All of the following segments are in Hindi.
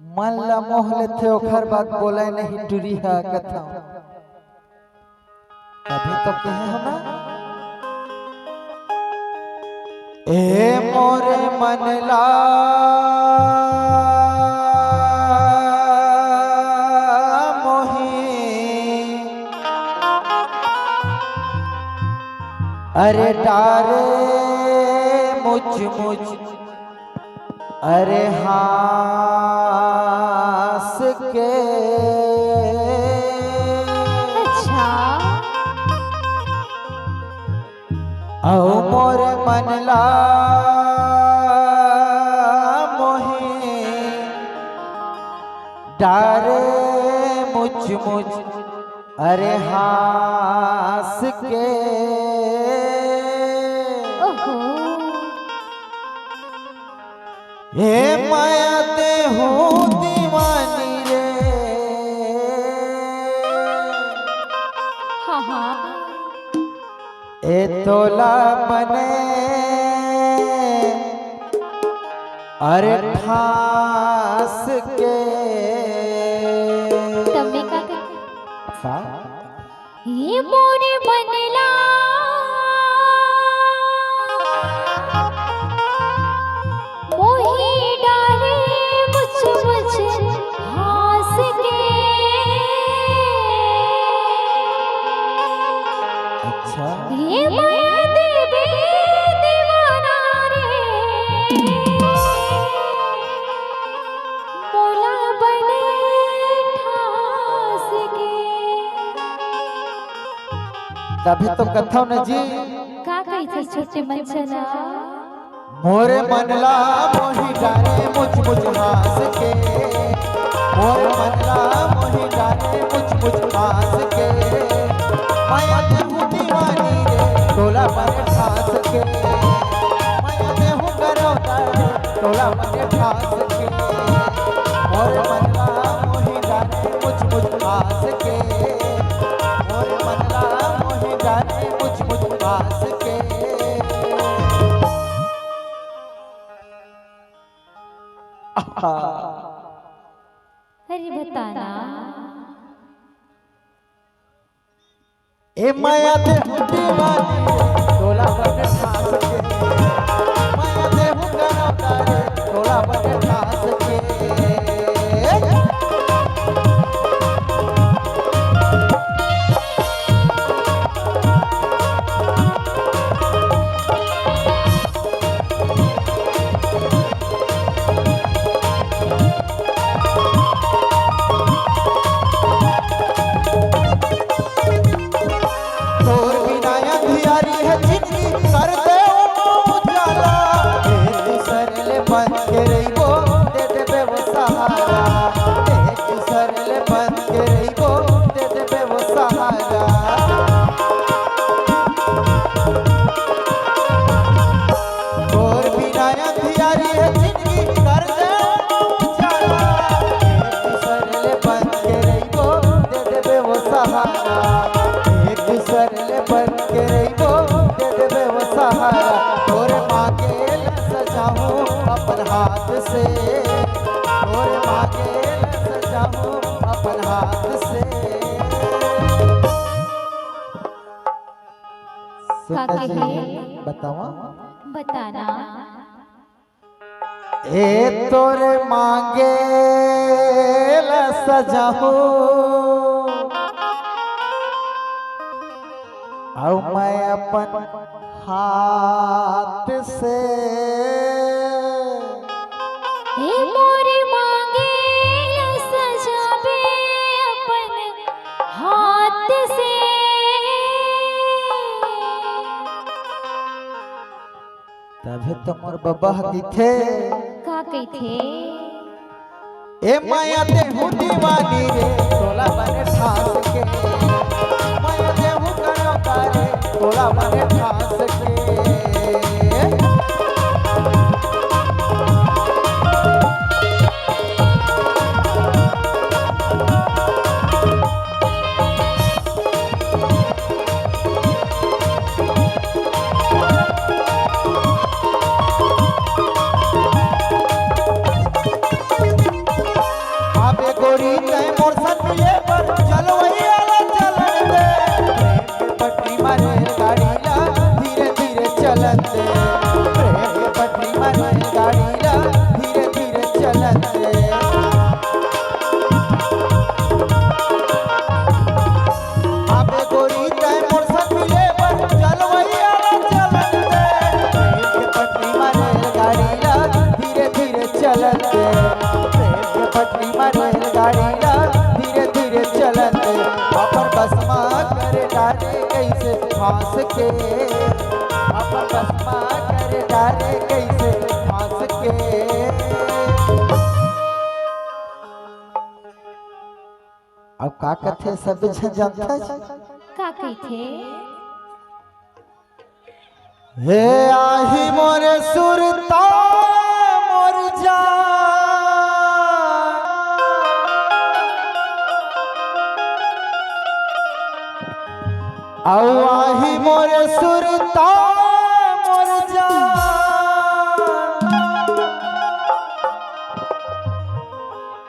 मन ला मोह लेथे ओखर बात बोले नहीं टुरी हा कथा कभी तो कहे हो ना ए मोरे मन ला मोही अरे डारे मुझ अरे हास के अच्छा औ मोर मन ला मोहे डारे मुझ अरे हास के ओहो हे माया ते हूँ दीवानी रे हाँ हाँ ए तोला बने अरे ठास के तमे का सा ये मोरे बनला मोही डारे मुझ हास के अच्छा ये माया देवी दीवाना रे मोला बने ठास के तभी तो कथो न जी का कैसे छोटे मंचला मोरे मनला मोही डारे मुझ हास के मोरे मनला मोही डारे मुझ हास के माया ते हूँ दीवानी रे तोला बने ठास के माया ते हूँ करो तारे तोला बने ठास के मोरे मनला मोही डारे मुझ हास के मोरे मनला मोही डारे मुझ हास के अरे बताना ए माया ते दीवानी तोला बने ठास के माया ते करो तारे तोला बने ठास के तोर बिना अंधियारी है जिंदगी कर दे उजाला एक सरले बन के रहिबो दे देबे वो सहारा एक सरले बन के रहिबो दे देबे वो सहारा तोर बिना अंधियारी है जिंदगी कर दे उजाला एक सरले बन के रहिबो दे देबे वो सहारा एक सरले बन के रहिबो दे देबे वो सहारा तोरे मांगे ल सजाऊं अपन हाथ से तोरे मांगे ल सजाऊं अपन हाथ से का कहे बतावा बताना ए तोरे मांगे ल सजाऊं औ मैं अपन हाथ से हे मोरे मांगे सजावे अपन हाथ से तभी तो मोर बाबा की थे का कहे ए माया ते हूँ दीवानी रे तोला बने ठास के माया ते हूँ करो तारे तोला बने ठास के गोरी तय मोर संग मिले पर चलवैया ला चलन दे प्रेम के पटरी मारे गाड़ी ला धीरे धीरे चलन दे प्रेम के पटरी मारे गाड़ी ला धीरे धीरे चलन दे आबे गोरी तय मोर संग मिले पर चलवैया ला चलन दे प्रेम के पटरी मारे गाड़ी ला धीरे धीरे चलन दे प्रेम के पटरी मारे गाड़ी ला धीरे धीरे चलन दे अपन बसमा करे डाले कैसे फांस के अपन बसमा करे डाले कैसे फांस के अब का कथे सब जानता है का कथे हे आही मोरे सुरता मोर जान औ आही मोरे सुरता मोर जान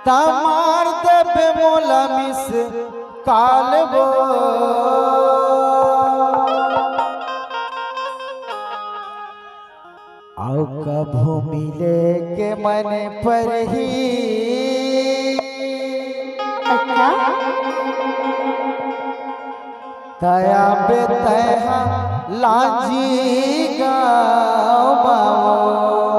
तमार देबे मोला मिस कालबो आओ कभू मिले के मन पर ही अच्छा तया बेतहा लाजी गाओ बाओ